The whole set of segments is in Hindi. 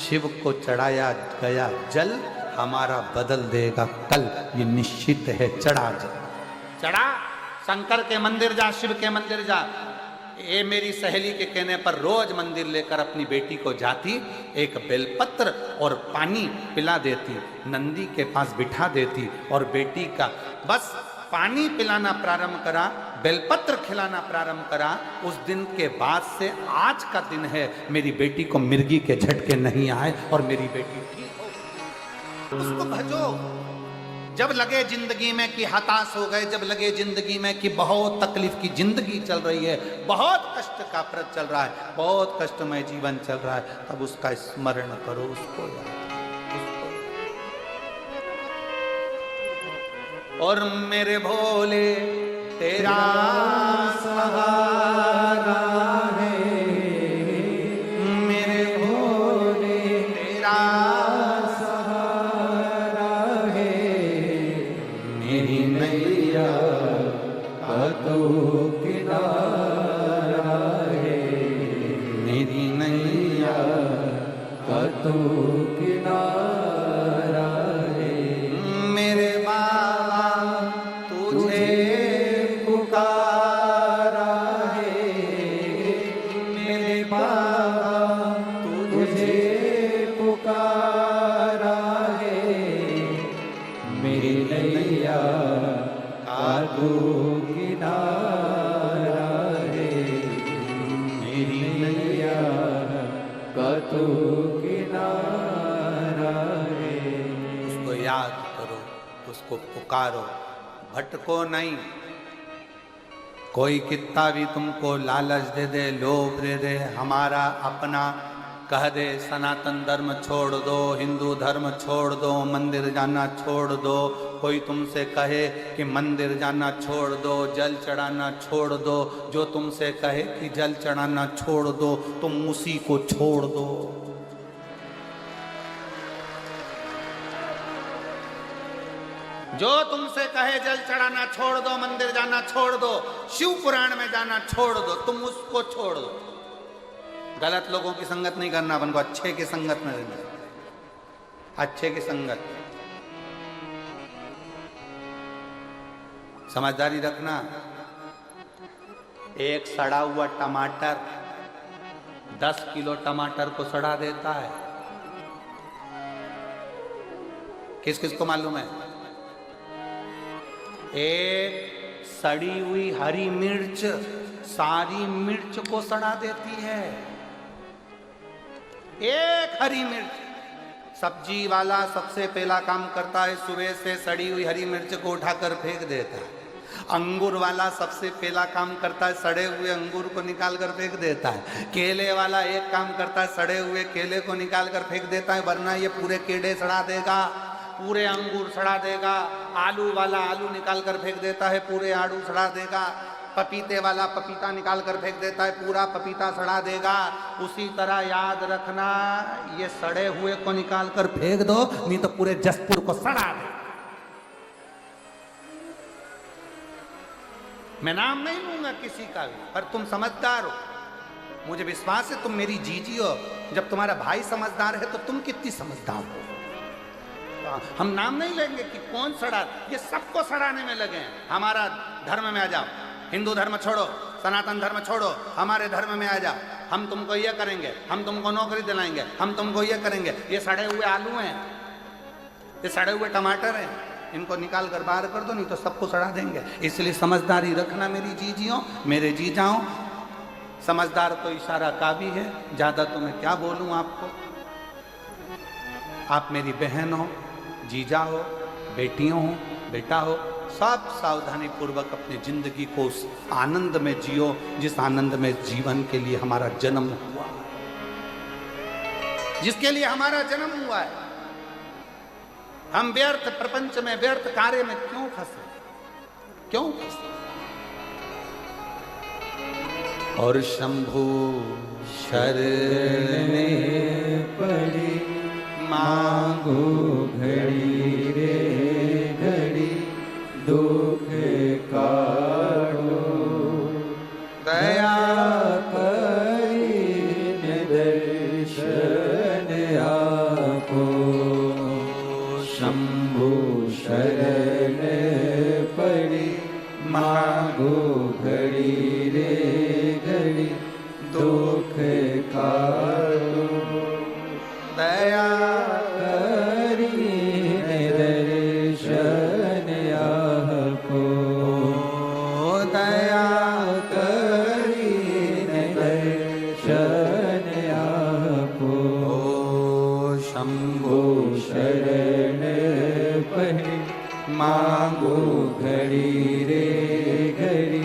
शिव को चढ़ाया गया जल हमारा बदल देगा कल, ये निश्चित है। चढ़ा जल, चढ़ा, शंकर के मंदिर जा, शिव के मंदिर जा। ये मेरी सहेली के कहने पर रोज मंदिर लेकर अपनी बेटी को जाती, एक बेलपत्र और पानी पिला देती, नंदी के पास बिठा देती और बेटी का बस पानी पिलाना प्रारंभ करा, बेलपत्र खिलाना प्रारंभ करा। उस दिन के बाद से आज का दिन है, मेरी बेटी को मिर्गी के झटके नहीं आए और मेरी बेटी ठीक हो। उसको भजो। जब लगे जिंदगी में कि हताश हो गए, जब लगे जिंदगी में कि बहुत तकलीफ की जिंदगी चल रही है, बहुत कष्ट का प्रत चल रहा है, बहुत कष्टमय जीवन चल रहा है, तब उसका स्मरण करो, उसको याद। और मेरे भोले तेरा सहारा है, मेरे भोले तेरा सहारा है, मेरी नैया का तो किनारा है, मेरी नैया का तो किनारा है। मेरे बाबा तुझे पुकारा है, मेरे बाबा तुझे पुकारा है, मेरी नैया का तो किनारा है, मेरी नैया का तो किनारा है। उसको याद करो, उसको पुकारो, भटको नहीं। कोई कितना भी तुमको लालच दे दे, लोभ दे दे, हमारा अपना कह दे, सनातन धर्म छोड़ दो, हिंदू धर्म छोड़ दो, मंदिर जाना छोड़ दो, कोई तुमसे कहे कि मंदिर जाना छोड़ दो, जल चढ़ाना छोड़ दो, जो तुमसे कहे कि जल चढ़ाना छोड़ दो, तुम उसी को छोड़ दो। जो तुमसे कहे जल चढ़ाना छोड़ दो, मंदिर जाना छोड़ दो, शिव पुराण में जाना छोड़ दो, तुम उसको छोड़ दो। गलत लोगों की संगत नहीं करना, अपन को अच्छे की संगत में रहना, अच्छे की संगत। समझदारी रखना। एक सड़ा हुआ टमाटर 10 किलो टमाटर को सड़ा देता है। किस किस को मालूम है? एक सड़ी हुई हरी मिर्च सारी मिर्च को सड़ा देती है। एक हरी मिर्च। सब्जी वाला सबसे पहला काम करता है, सुबह से सड़ी हुई हरी मिर्च को उठाकर फेंक देता है। अंगूर वाला सबसे पहला काम करता है, सड़े हुए अंगूर को निकाल कर फेंक देता है। केले वाला एक काम करता है, सड़े हुए केले को निकाल कर फेंक देता है, वरना ये पूरे केले सड़ा देगा, पूरे अंगूर सड़ा देगा। आलू वाला आलू निकाल कर फेंक देता है, पूरे आलू सड़ा देगा। पपीते वाला पपीता निकाल कर फेंक देता है, पूरा पपीता सड़ा देगा। उसी तरह याद रखना, ये सड़े हुए को निकाल कर फेंक दो, नहीं तो पूरे जसपुर को सड़ा दे। मैं नाम नहीं लूंगा किसी का भी, पर तुम समझदार हो, मुझे विश्वास है तुम मेरी जीजी हो। जब तुम्हारा भाई समझदार है तो तुम कितनी समझदार हो। हम नाम नहीं लेंगे कि कौन सड़ा, ये सबको सड़ाने में लगे हैं। हमारा धर्म में आ जाओ, हिंदू धर्म छोड़ो, सनातन धर्म छोड़ो, हमारे धर्म में आ जाओ। हम तुमको ये करेंगे, हम तुमको नौकरी दिलाएंगे, हम तुमको ये करेंगे। ये सड़े हुए आलू हैं, ये सड़े हुए टमाटर हैं, इनको निकाल कर बाहर कर दो, नहीं तो सबको सड़ा देंगे। इसलिए समझदारी रखना मेरी जीजियों, मेरे जीजाओं। समझदार तो इशारा काफी है, ज्यादा तो मैं क्या बोलूं आपको। आप मेरी बहन हो, जीजा हो, बेटियों हो, बेटा हो, सब सावधानी पूर्वक अपनी जिंदगी को उस आनंद में जियो जिस आनंद में जीवन के लिए हमारा जन्म हुआ, जिसके लिए हमारा जन्म हुआ है। हम व्यर्थ प्रपंच में, व्यर्थ कार्य में क्यों फंसे, क्यों फंसे? और शंभु शरण पड़ी मांगो घड़ी रे घड़ी, दुख काढ़ो दया करी दर्शन आ। शंभु शरण पड़ी, मांगो घड़ी रे घड़ी, दुख काटो। दया करीने दर्शन आपको, दया करीने दर्शन आपको। शंभु शरण पड़ी, मांगो घड़ी रे घड़ी,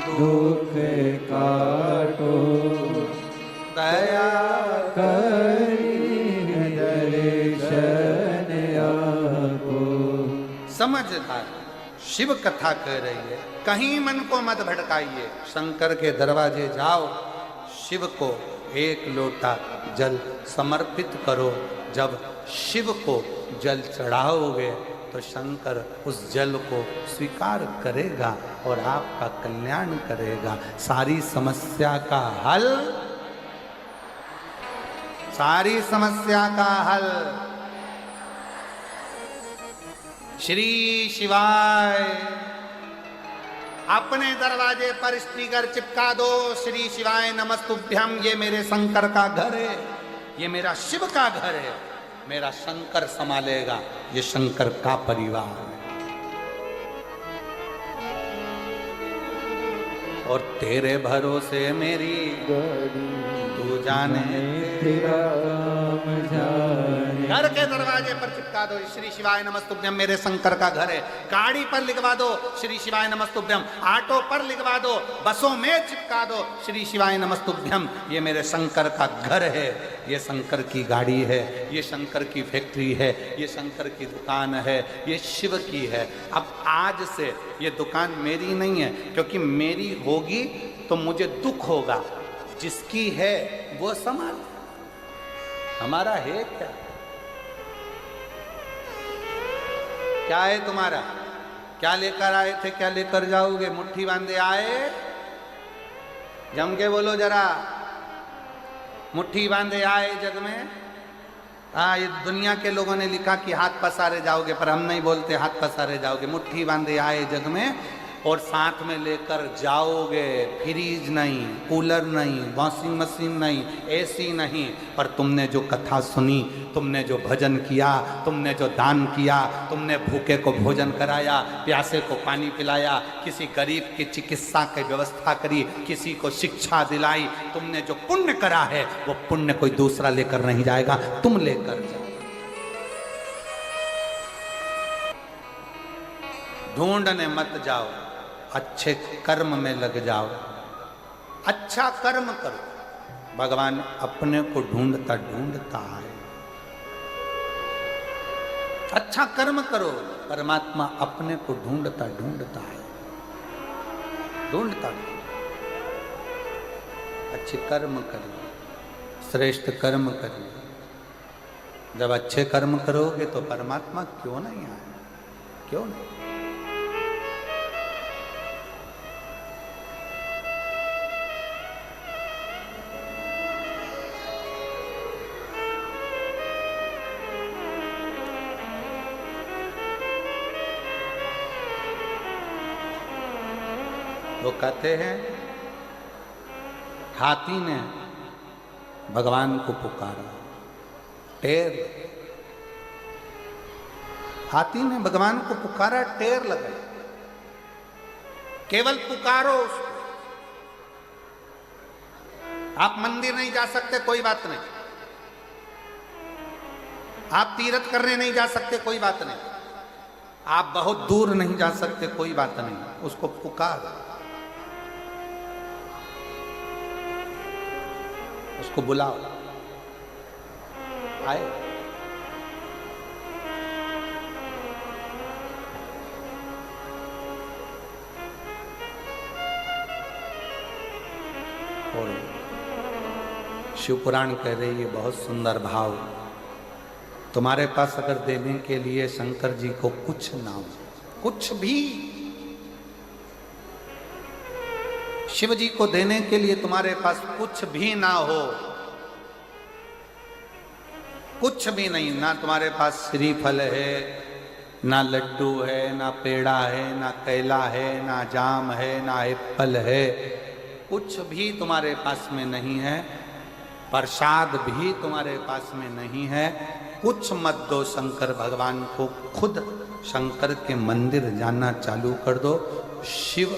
दुख काटो। दया करीने दर्शन आपको। समझदार शिव कथा कह रही है, कहीं मन को मत भटकाइए, शंकर के दरवाजे जाओ, शिव को एक लोटा जल समर्पित करो। जब शिव को जल चढ़ाओगे तो शंकर उस जल को स्वीकार करेगा और आपका कल्याण करेगा। सारी समस्या का हल, सारी समस्या का हल श्री शिवाय। अपने दरवाजे पर स्पीकर चिपका दो, श्री शिवाय नमस्तुभ्यम। ये मेरे शंकर का घर है, ये मेरा शिव का घर है, मेरा शंकर संभालेगा, ये शंकर का परिवार है। और तेरे भरोसे मेरी तू जाने तेरा काम जाने। घर के दरवाजे पर चिपका दो, श्री शिवाय नमस्तुभ्यम, मेरे शंकर का घर है। गाड़ी पर लिखवा दो, श्री शिवाय नमस्तुभ्यम। ऑटो पर लिखवा दो, बसों में चिपका दो, श्री शिवाय नमस्तुभ्यम, ये मेरे शंकर का घर है, ये शंकर की गाड़ी है, ये शंकर की फैक्ट्री है, ये शंकर की दुकान है, ये शिव की है। अब आज से ये दुकान मेरी नहीं है, क्योंकि मेरी होगी तो मुझे दुख होगा, जिसकी है वो संभाल, हमारा है क्या? क्या है तुम्हारा? क्या लेकर आए थे, क्या लेकर जाओगे? मुट्ठी बांधे आए? जम के बोलो जरा, मुट्ठी बांधे आए जग में? हाँ, ये दुनिया के लोगों ने लिखा कि हाथ पसारे जाओगे, पर हम नहीं बोलते हाथ पसारे जाओगे। मुट्ठी बांधे आए जग में, और साथ में लेकर जाओगे फ्रीज नहीं, कूलर नहीं, वॉशिंग मशीन नहीं, एसी नहीं, पर तुमने जो कथा सुनी, तुमने जो भजन किया, तुमने जो दान किया, तुमने भूखे को भोजन कराया, प्यासे को पानी पिलाया, किसी गरीब की चिकित्सा की व्यवस्था करी, किसी को शिक्षा दिलाई, तुमने जो पुण्य करा है वो पुण्य कोई दूसरा लेकर नहीं जाएगा, तुम लेकर जाओ। ढूंढने मत जाओ, अच्छे कर्म में लग जाओ, अच्छा कर्म करो। भगवान अपने को ढूंढता ढूंढता है। अच्छा कर्म करो, परमात्मा अपने को ढूंढता ढूंढता है, ढूंढता। अच्छे कर्म करिए, श्रेष्ठ कर्म करिए। जब अच्छे कर्म करोगे तो परमात्मा क्यों नहीं आए, क्यों नहीं? वो कहते हैं, हाथी ने भगवान को पुकारा, टेर, हाथी ने भगवान को पुकारा, टेर लगाई। केवल पुकारो उसको। आप मंदिर नहीं जा सकते, कोई बात नहीं। आप तीर्थ करने नहीं जा सकते, कोई बात नहीं। आप बहुत दूर नहीं जा सकते, कोई बात नहीं। उसको पुकार, उसको बुलाओ, आए। और शिव पुराण कह रही है, बहुत सुंदर भाव, तुम्हारे पास अगर देने के लिए शंकर जी को कुछ ना हो, कुछ भी, शिव जी को देने के लिए तुम्हारे पास कुछ भी ना हो, कुछ भी नहीं, ना तुम्हारे पास श्रीफल है, ना लड्डू है, ना पेड़ा है, ना केला है, ना जाम है, ना एप्पल है, कुछ भी तुम्हारे पास में नहीं है। प्रसाद भी तुम्हारे पास में नहीं है। कुछ मत दो शंकर भगवान को, खुद शंकर के मंदिर जाना चालू कर दो। शिव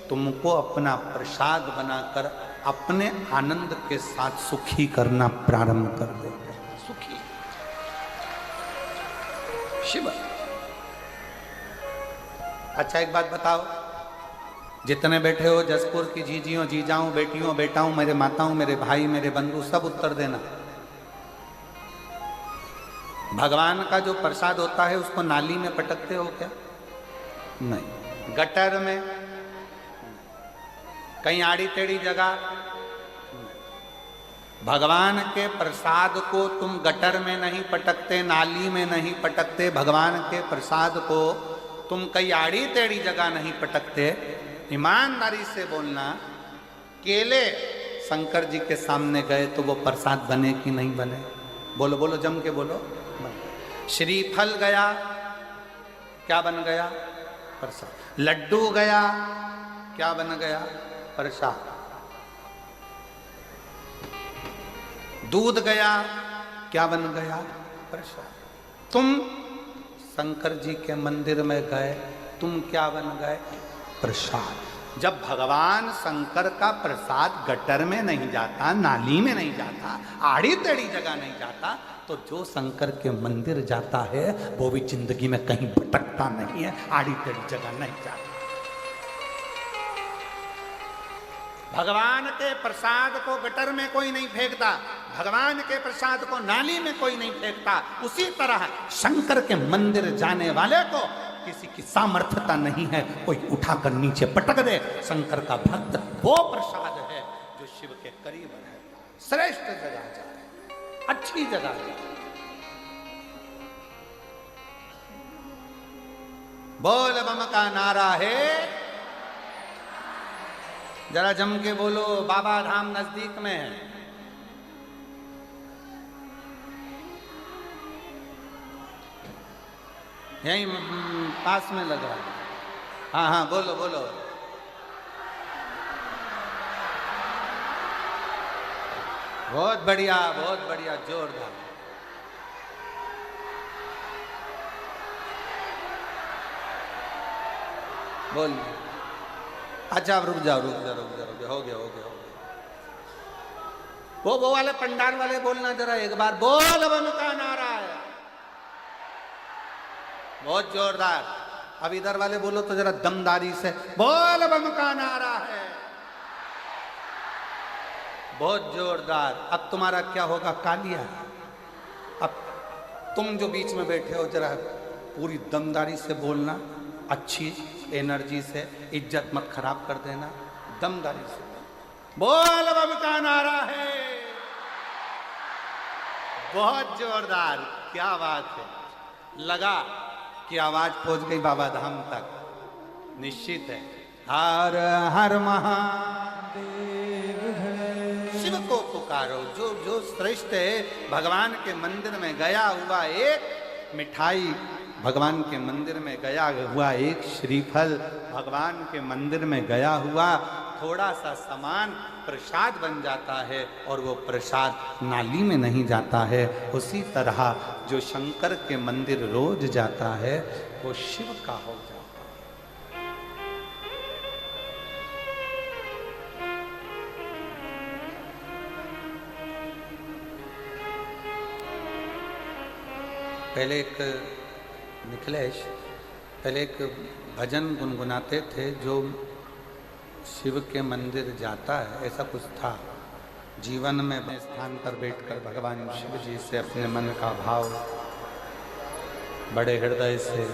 तुमको अपना प्रसाद बनाकर अपने आनंद के साथ सुखी करना प्रारंभ कर देगा। सुखी शिव। अच्छा एक बात बताओ, जितने बैठे हो जसपुर की जीजियों, जीजाओं, बेटियों, बेटाओं, मेरे माताओं, मेरे भाई, मेरे बंधु, सब उत्तर देना। भगवान का जो प्रसाद होता है उसको नाली में पटकते हो क्या? नहीं। गटर में? कहीं आड़ी टेढ़ी जगह? भगवान के प्रसाद को तुम गटर में नहीं पटकते, नाली में नहीं पटकते। भगवान के प्रसाद को तुम कहीं आड़ी टेढ़ी जगह नहीं पटकते। ईमानदारी से बोलना, केले शंकर जी के सामने गए तो वो प्रसाद बने कि नहीं बने? बोलो बोलो, जम के बोलो। श्रीफल गया, क्या बन गया? प्रसाद। लड्डू गया, क्या बन गया? प्रसाद। दूध गया, क्या बन गया? प्रसाद। तुम शंकर जी के मंदिर में गए, तुम क्या बन गए? प्रसाद। जब भगवान शंकर का प्रसाद गटर में नहीं जाता, नाली में नहीं जाता, आड़ी टेढ़ी जगह नहीं जाता, तो जो शंकर के मंदिर जाता है वो भी जिंदगी में कहीं भटकता नहीं है, आड़ी टेढ़ी जगह नहीं जाता। भगवान के प्रसाद को गटर में कोई नहीं फेंकता, भगवान के प्रसाद को नाली में कोई नहीं फेंकता। उसी तरह शंकर के मंदिर जाने वाले को किसी की सामर्थ्यता नहीं है कोई उठाकर नीचे पटक दे। शंकर का भक्त वो प्रसाद है जो शिव के करीब है। श्रेष्ठ जगह जाए, अच्छी जगह जाए। बोल बम का नारा है, जरा जम के बोलो। बाबा धाम नजदीक में है। यहीं पास में लगा। हाँ हाँ बोलो बोलो। बहुत बढ़िया, बहुत बढ़िया, जोरदार। बोल। अच्छा अब रुक जाओ, रुक जाओ, रुक जाओ, रुक जाओ। हो गया, हो गया, हो गया। वो वाले पंडाल वाले बोलना जरा एक बार। बोल बम का नारा है, बहुत जोरदार। अब इधर वाले बोलो तो जरा दमदारी से। बोल बम का नारा है, बहुत जोरदार। अब तुम्हारा क्या होगा? कालिया। अब तुम जो बीच में बैठे हो जरा पूरी दमदारी से बोलना, अच्छी एनर्जी से, इज्जत मत खराब कर देना, दमदारी से। बोल बम का नारा है, बहुत जोरदार। क्या बात है। लगा कि आवाज पहुंच गई बाबा धाम तक। निश्चित है। हर हर महादेव है। शिव को पुकारो, जो जो श्रेष्ठ है। भगवान के मंदिर में गया हुआ एक मिठाई, भगवान के मंदिर में गया हुआ एक श्रीफल, भगवान के मंदिर में गया हुआ थोड़ा सा सामान प्रसाद बन जाता है और वो प्रसाद नाली में नहीं जाता है। उसी तरह जो शंकर के मंदिर रोज जाता है वो शिव का हो जाता है। पहले एक मिथिलेश, पहले एक भजन गुनगुनाते थे जो शिव के मंदिर जाता है, ऐसा कुछ था। जीवन में अपने स्थान पर बैठकर भगवान शिव जी से अपने मन का भाव बड़े हृदय से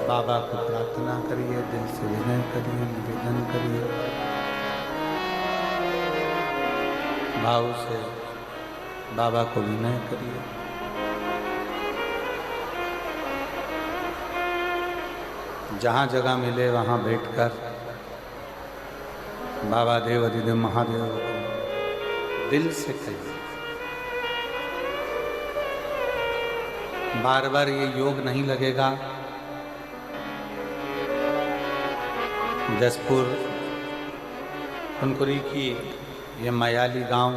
बाबा को प्रार्थना करिए, दिल से विनय करिए, निवेदन करिए, भाव से बाबा को विनय करिए। जहाँ जगह मिले वहाँ बैठकर बाबा देव अधिदेव महादेव को दिल से कहिए। बार बार ये योग नहीं लगेगा। जसपुर कुनकुरी की ये मयाली गांव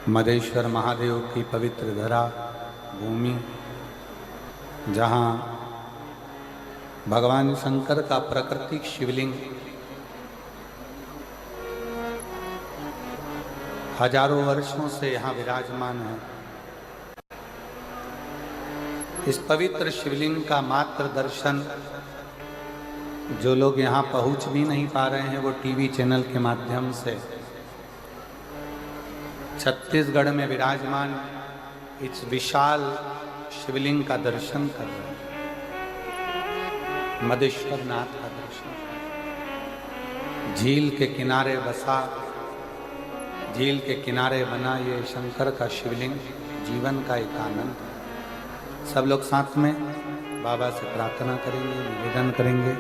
मदेश्वर महादेव की पवित्र धरा भूमि, जहाँ भगवान शंकर का प्राकृतिक शिवलिंग हजारों वर्षों से यहाँ विराजमान है। इस पवित्र शिवलिंग का मात्र दर्शन जो लोग यहाँ पहुँच भी नहीं पा रहे हैं, वो टीवी चैनल के माध्यम से छत्तीसगढ़ में विराजमान इस विशाल शिवलिंग का दर्शन कर रहे हैं, मदेश्वर नाथ का दर्शन। झील के किनारे बसा, झील के किनारे बना ये शंकर का शिवलिंग जीवन का एक आनंद है। सब लोग साथ में बाबा से प्रार्थना करेंगे, निवेदन करेंगे।